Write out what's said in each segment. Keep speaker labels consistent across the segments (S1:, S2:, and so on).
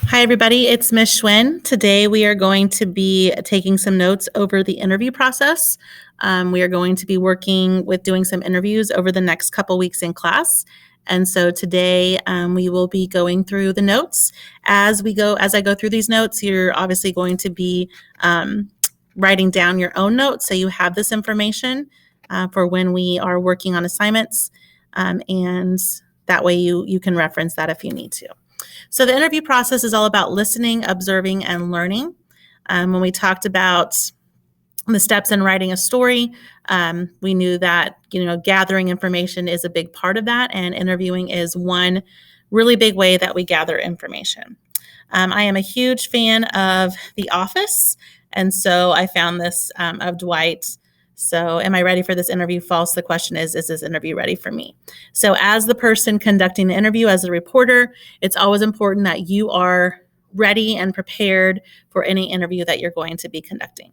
S1: Hi, everybody. It's Miss Schwinn. Today, we are going to be taking some notes over the interview process. We are going to be working with doing some interviews over the next couple weeks in class. And so today, we will be going through the notes. As I go through these notes, you're obviously going to be writing down your own notes so you have this information for when we are working on assignments. And that way you can reference that if you need to. So the interview process is all about listening, observing, and learning. When we talked about the steps in writing a story, we knew that gathering information is a big part of that, and interviewing is one really big way that we gather information. I am a huge fan of The Office, and so I found this of Dwight. So, am I ready for this interview? False. The question is this interview ready for me? So, as the person conducting the interview, as a reporter, it's always important that you are ready and prepared for any interview that you're going to be conducting.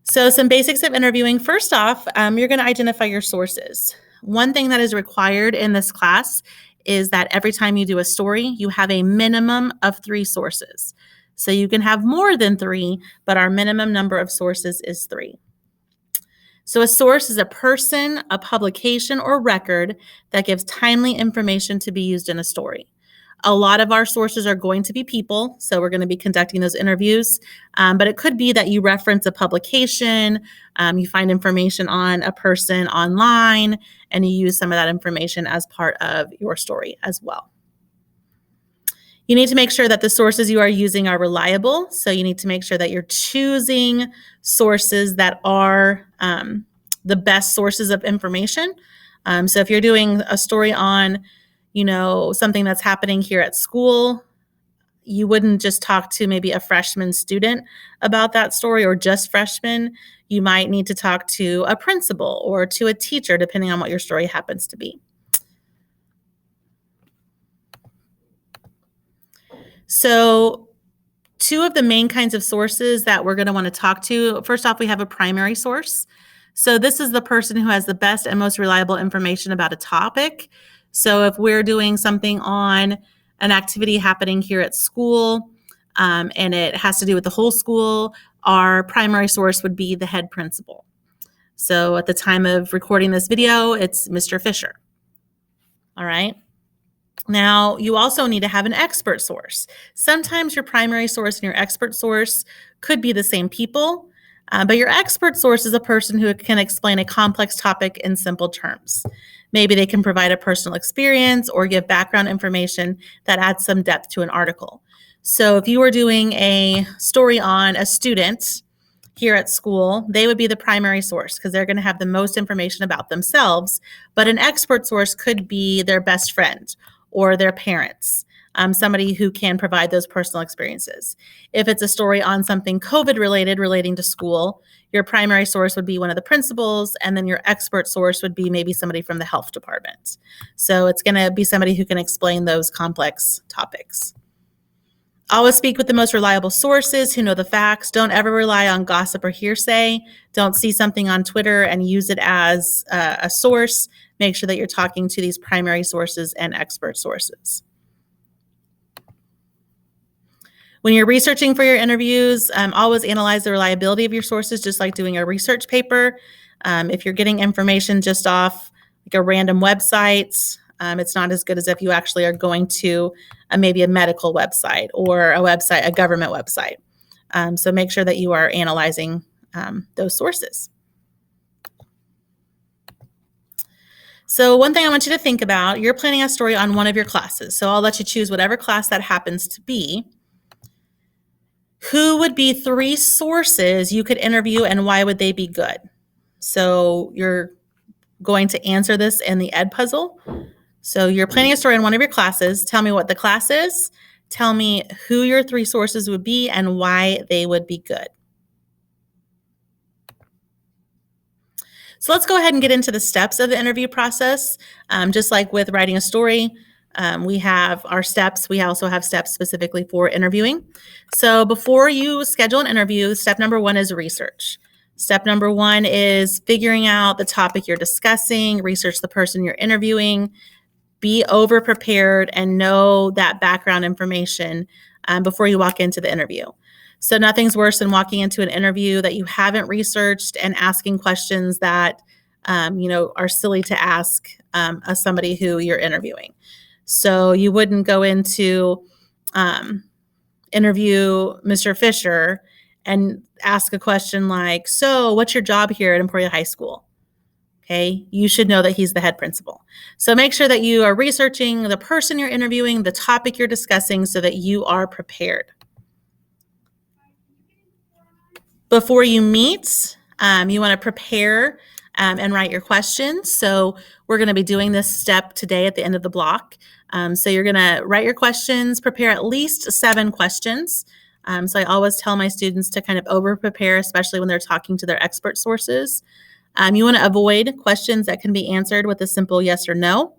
S1: So, some basics of interviewing. First off, you're going to identify your sources. One thing that is required in this class is that every time you do a story, you have a minimum of 3 sources. So you can have more than 3, but our minimum number of sources is 3. So a source is a person, a publication, or record that gives timely information to be used in a story. A lot of our sources are going to be people, so we're going to be conducting those interviews. But it could be that you reference a publication, you find information on a person online, and you use some of that information as part of your story as well. You need to make sure that the sources you are using are reliable. So you need to make sure that you're choosing sources that are the best sources of information. So if you're doing a story on, something that's happening here at school, you wouldn't just talk to maybe a freshman student about that story or just freshmen. You might need to talk to a principal or to a teacher, depending on what your story happens to be. So 2 of the main kinds of sources that we're going to want to talk to, first off, we have a primary source. So this is the person who has the best and most reliable information about a topic. So if we're doing something on an activity happening here at school, and it has to do with the whole school, our primary source would be the head principal. So at the time of recording this video, it's Mr. Fisher. All right. Now, you also need to have an expert source. Sometimes your primary source and your expert source could be the same people, but your expert source is a person who can explain a complex topic in simple terms. Maybe they can provide a personal experience or give background information that adds some depth to an article. So if you were doing a story on a student here at school, they would be the primary source because they're going to have the most information about themselves, but an expert source could be their best friend or their parents, somebody who can provide those personal experiences. If it's a story on something COVID related relating to school, your primary source would be one of the principals, and then your expert source would be maybe somebody from the health department. So it's going to be somebody who can explain those complex topics. Always speak with the most reliable sources who know the facts. Don't ever rely on gossip or hearsay. Don't see something on Twitter and use it as a source. Make sure that you're talking to these primary sources and expert sources. When you're researching for your interviews, always analyze the reliability of your sources, just like doing a research paper. If you're getting information just off like a random website, it's not as good as if you actually are going to maybe a medical website or a government website. So make sure that you are analyzing those sources. So one thing I want you to think about, you're planning a story on one of your classes. So I'll let you choose whatever class that happens to be. Who would be 3 sources you could interview and why would they be good? So you're going to answer this in the Ed puzzle. So you're planning a story on one of your classes. Tell me what the class is. Tell me who your 3 sources would be and why they would be good. So let's go ahead and get into the steps of the interview process. Just like with writing a story, we have our steps. We also have steps specifically for interviewing. So before you schedule an interview, step number 1 is research. Step number 1 is figuring out the topic you're discussing, research the person you're interviewing, be over prepared and know that background information before you walk into the interview. So nothing's worse than walking into an interview that you haven't researched and asking questions that are silly to ask as somebody who you're interviewing. So you wouldn't go into interview Mr. Fisher and ask a question like, so what's your job here at Emporia High School? Okay, you should know that he's the head principal. So make sure that you are researching the person you're interviewing, the topic you're discussing, so that you are prepared. Before you meet, you want to prepare and write your questions. So we're going to be doing this step today at the end of the block. So you're going to write your questions, prepare at least 7 questions. So I always tell my students to kind of over-prepare, especially when they're talking to their expert sources. You want to avoid questions that can be answered with a simple yes or no.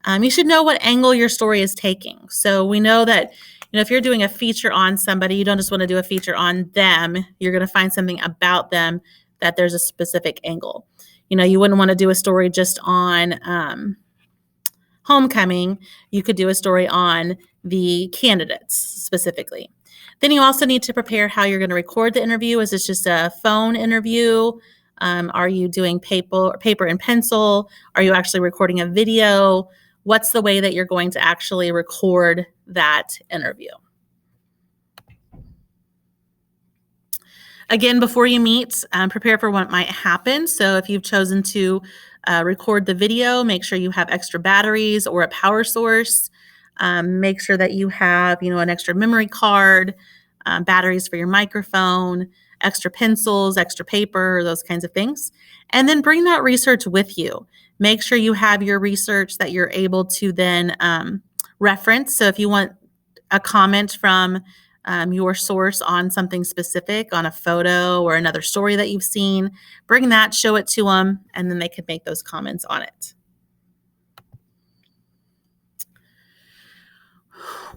S1: You should know what angle your story is taking. So we know that if you're doing a feature on somebody, you don't just want to do a feature on them. You're going to find something about them that there's a specific angle. You wouldn't want to do a story just on homecoming. You could do a story on the candidates specifically. Then you also need to prepare how you're going to record the interview. Is this just a phone interview? Are you doing paper and pencil? Are you actually recording a video? What's the way that you're going to actually record that interview? Again, before you meet, prepare for what might happen. So if you've chosen to record the video, make sure you have extra batteries or a power source. Make sure that you have, an extra memory card, batteries for your microphone, extra pencils, extra paper, those kinds of things. And then bring that research with you. Make sure you have your research that you're able to then reference. So if you want a comment from your source on something specific, on a photo or another story that you've seen, bring that, show it to them, and then they can make those comments on it.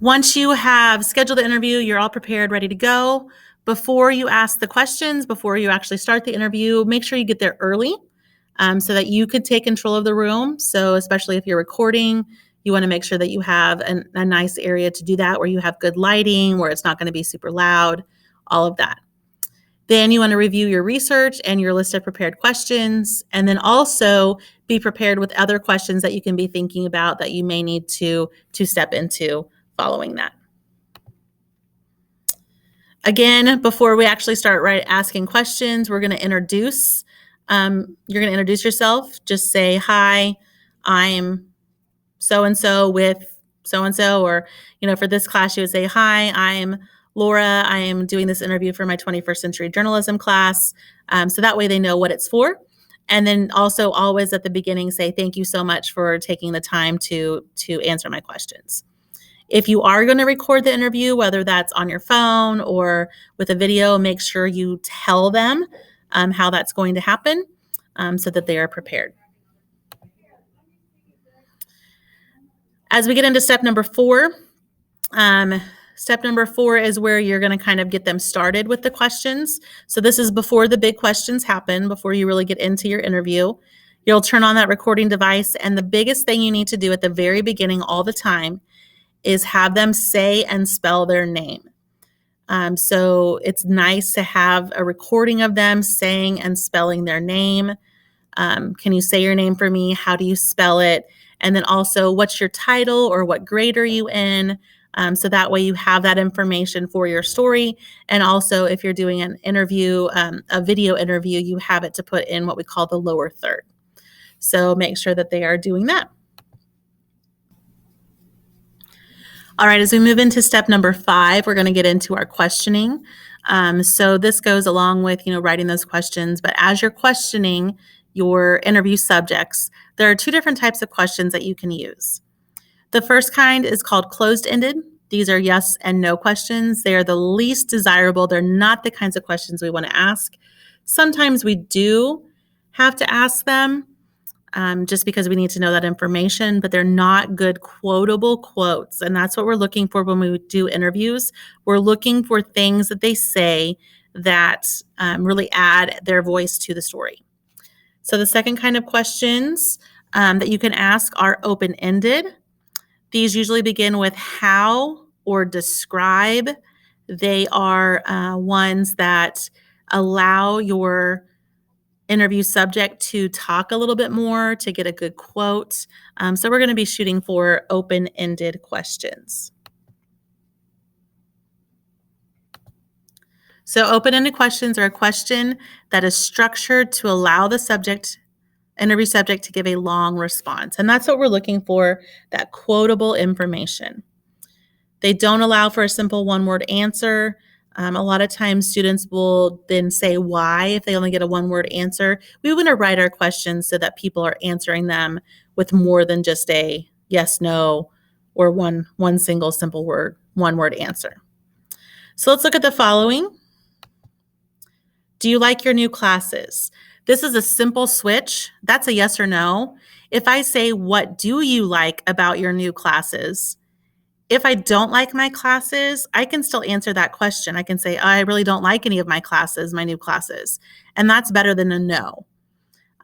S1: Once you have scheduled the interview, you're all prepared, ready to go. Before you ask the questions, before you actually start the interview, make sure you get there early so that you could take control of the room. So especially if you're recording, you want to make sure that you have a nice area to do that, where you have good lighting, where it's not going to be super loud, all of that. Then you want to review your research and your list of prepared questions, and then also be prepared with other questions that you can be thinking about that you may need to step into following that. Again, before we actually start asking questions, we're going to introduce. You're going to introduce yourself. Just say, hi, I'm so-and-so with so-and-so, or, for this class, you would say, hi, I'm Laura. I am doing this interview for my 21st century journalism class. So that way they know what it's for. And then also always at the beginning, say, thank you so much for taking the time to answer my questions. If you are going to record the interview, whether that's on your phone or with a video, make sure you tell them how that's going to happen so that they are prepared. As we get into step number 4, step number 4 is where you're going to kind of get them started with the questions. So this is before the big questions happen, before you really get into your interview. You'll turn on that recording device, and the biggest thing you need to do at the very beginning all the time is have them say and spell their name. So it's nice to have a recording of them saying and spelling their name. Can you say your name for me? How do you spell it? And then also, what's your title or what grade are you in? So that way you have that information for your story. And also, if you're doing an interview, a video interview, you have it to put in what we call the lower third. So make sure that they are doing that. All right, as we move into step number 5, we're going to get into our questioning. So this goes along with, writing those questions. But as you're questioning your interview subjects, there are 2 different types of questions that you can use. The first kind is called closed-ended. These are yes and no questions. They are the least desirable. They're not the kinds of questions we want to ask. Sometimes we do have to ask them just because we need to know that information, but they're not good quotable quotes. And that's what we're looking for when we do interviews. We're looking for things that they say that really add their voice to the story. So the second kind of questions that you can ask are open-ended. These usually begin with how or describe. They are ones that allow your interview subject to talk a little bit more to get a good quote. So we're going to be shooting for open-ended questions. So open-ended questions are a question that is structured to allow the interview subject to give a long response. And that's what we're looking for, that quotable information. They don't allow for a simple one-word answer. A lot of times students will then say why if they only get a one-word answer. We want to write our questions so that people are answering them with more than just a yes, no, or one single simple word, one-word answer. So let's look at the following. Do you like your new classes? This is a simple switch. That's a yes or no. If I say, what do you like about your new classes? If I don't like my classes, I can still answer that question. I can say, I really don't like any of my classes, my new classes. And that's better than a no.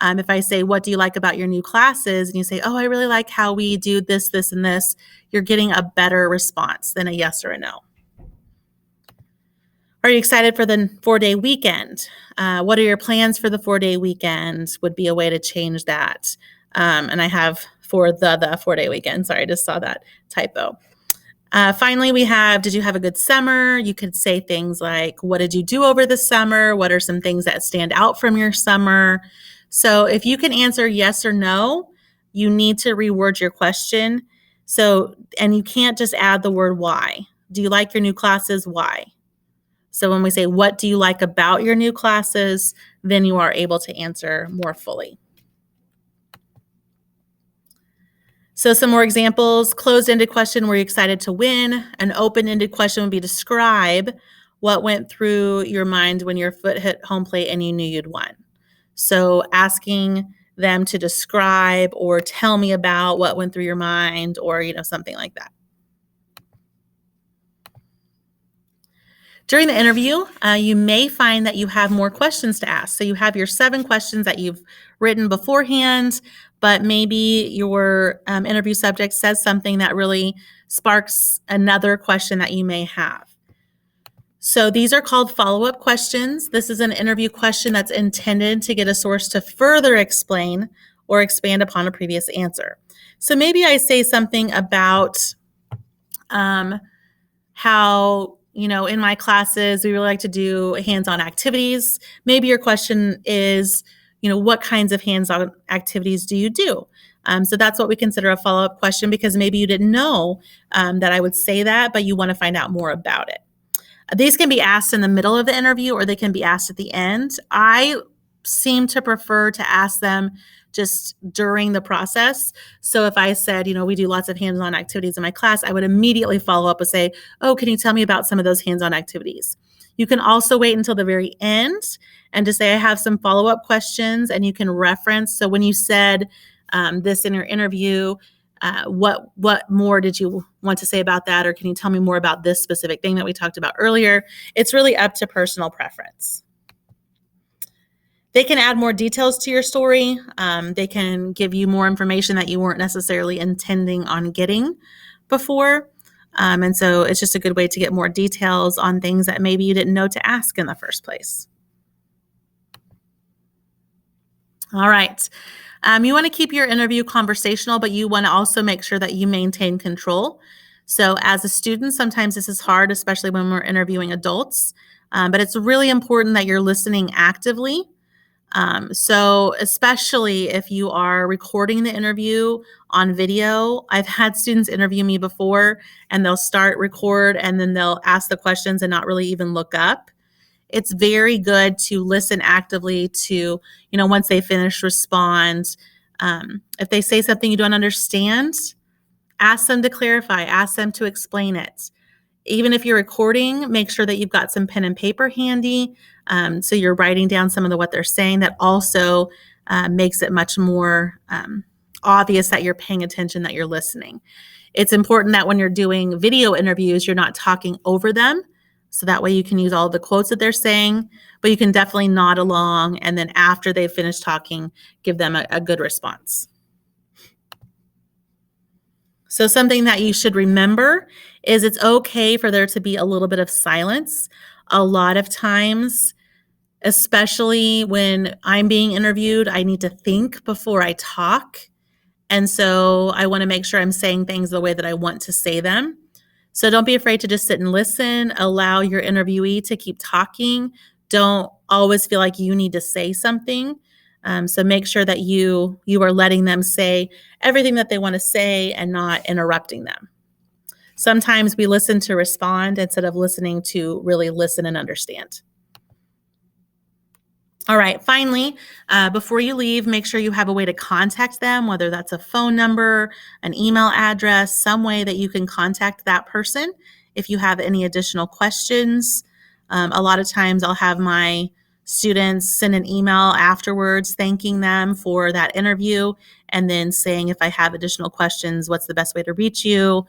S1: If I say, what do you like about your new classes? And you say, oh, I really like how we do this, this, and this, you're getting a better response than a yes or a no. Are you excited for the 4-day weekend? What are your plans for the 4-day weekend would be a way to change that. And I have for the 4-day weekend. Sorry, I just saw that typo. Finally, we have, did you have a good summer? You could say things like, what did you do over the summer? What are some things that stand out from your summer? So if you can answer yes or no, you need to reword your question. And you can't just add the word why. Do you like your new classes? Why? So when we say, what do you like about your new classes? Then you are able to answer more fully. So some more examples. Closed-ended question, were you excited to win? An open-ended question would be describe what went through your mind when your foot hit home plate and you knew you'd won. So asking them to describe or tell me about what went through your mind or, something like that. During the interview, you may find that you have more questions to ask. So you have your 7 questions that you've written beforehand, but maybe your interview subject says something that really sparks another question that you may have. So these are called follow-up questions. This is an interview question that's intended to get a source to further explain or expand upon a previous answer. So maybe I say something about how, in my classes, we really like to do hands-on activities. Maybe your question is, what kinds of hands-on activities do you do? So that's what we consider a follow-up question, because maybe you didn't know that I would say that, but you want to find out more about it. These can be asked in the middle of the interview or they can be asked at the end. I seem to prefer to ask them just during the process. So if I said, we do lots of hands-on activities in my class, I would immediately follow up and say, oh, can you tell me about some of those hands-on activities? You can also wait until the very end and just say, I have some follow-up questions, and you can reference. So when you said this in your interview, what more did you want to say about that? Or can you tell me more about this specific thing that we talked about earlier? It's really up to personal preference. They can add more details to your story. They can give you more information that you weren't necessarily intending on getting before. And so it's just a good way to get more details on things that maybe you didn't know to ask in the first place. All right. You want to keep your interview conversational, but you want to also make sure that you maintain control. So as a student, sometimes this is hard, especially when we're interviewing adults. But it's really important that you're listening actively. So especially if you are recording the interview on video, I've had students interview me before and they'll record, and then they'll ask the questions and not really even look up. It's very good to listen actively to, once they finish, respond. If they say something you don't understand, ask them to clarify, ask them to explain it. Even if you're recording, make sure that you've got some pen and paper handy. So you're writing down some of what they're saying. That also makes it much more obvious that you're paying attention, that you're listening. It's important that when you're doing video interviews, you're not talking over them. So that way you can use all the quotes that they're saying, but you can definitely nod along. And then after they've finished talking, give them a good response. So something that you should remember is it's okay for there to be a little bit of silence. A lot of times, especially when I'm being interviewed, I need to think before I talk. And so I want to make sure I'm saying things the way that I want to say them. So don't be afraid to just sit and listen. Allow your interviewee to keep talking. Don't always feel like you need to say something. So make sure that you are letting them say everything that they want to say and not interrupting them. Sometimes we listen to respond instead of listening to really listen and understand. All right, finally, before you leave, make sure you have a way to contact them, whether that's a phone number, an email address, some way that you can contact that person if you have any additional questions. A lot of times I'll have my students send an email afterwards thanking them for that interview and then saying if I have additional questions, what's the best way to reach you,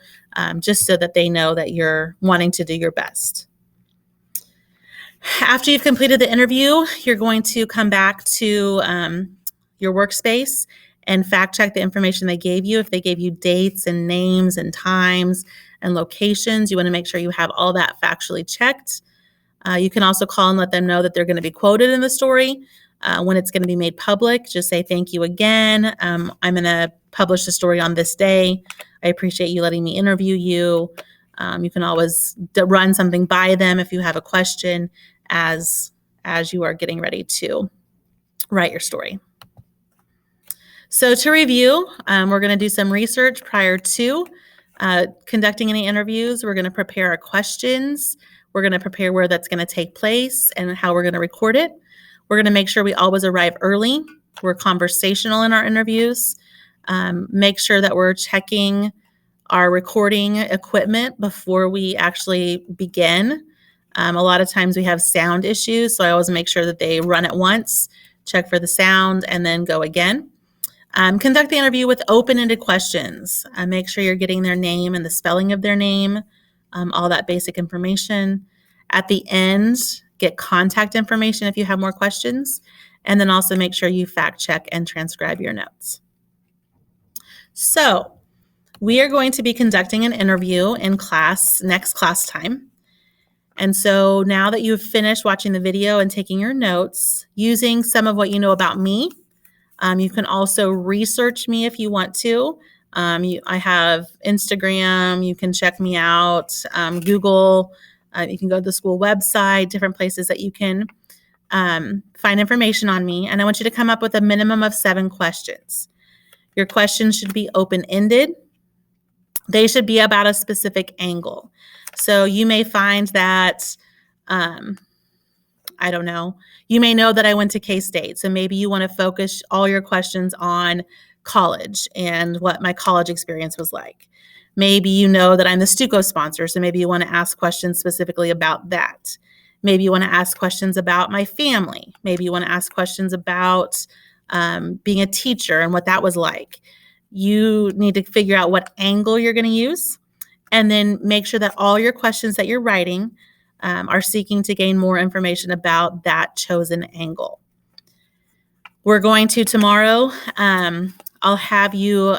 S1: just so that they know that you're wanting to do your best. After you've completed the interview, you're going to come back to your workspace and fact check the information they gave you. If they gave you dates and names and times and locations, you want to make sure you have all that factually checked. You can also call and let them know that they're going to be quoted in the story. When it's going to be made public, just say thank you again. I'm going to publish the story on this day. I appreciate you letting me interview you. You can always run something by them if you have a question as you are getting ready to write your story. So to review, we're going to do some research prior to conducting any interviews. We're going to prepare our questions. We're going to prepare where that's going to take place and how we're going to record it. We're going to make sure we always arrive early. We're conversational in our interviews. Make sure that we're checking our recording equipment before we actually begin. A lot of times we have sound issues, so I always make sure that they run at once, check for the sound, and then go again. Conduct the interview with open-ended questions. Make sure you're getting their name and the spelling of their name, all that basic information. At the end, get contact information if you have more questions, and then also make sure you fact check and transcribe your notes. So we are going to be conducting an interview in class, next class time. And so now that you've finished watching the video and taking your notes, using some of what you know about me, you can also research me if you want to. I have Instagram, you can check me out, Google, you can go to the school website, different places that you can find information on me. And I want you to come up with a minimum of 7 questions. Your questions should be open-ended. They should be about a specific angle. So you may find that, I don't know, you may know that I went to K-State. So maybe you want to focus all your questions on college and what my college experience was like. Maybe you know that I'm the Stuco sponsor. So maybe you want to ask questions specifically about that. Maybe you want to ask questions about my family. Maybe you want to ask questions about being a teacher and what that was like. You need to figure out what angle you're going to use, and then make sure that all your questions that you're writing are seeking to gain more information about that chosen angle. We're going to tomorrow, I'll have you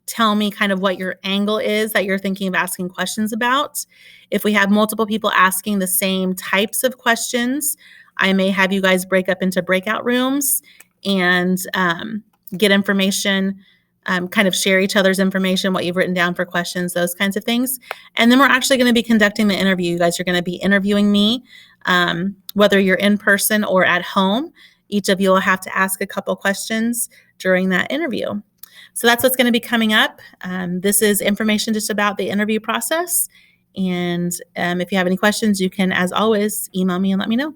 S1: tell me kind of what your angle is that you're thinking of asking questions about. If we have multiple people asking the same types of questions, I may have you guys break up into breakout rooms and get information, kind of share each other's information, what you've written down for questions, those kinds of things. And then we're actually going to be conducting the interview. You guys are going to be interviewing me, whether you're in person or at home. Each of you will have to ask a couple questions during that interview. So that's what's going to be coming up. This is information just about the interview process. And if you have any questions, you can, as always, email me and let me know.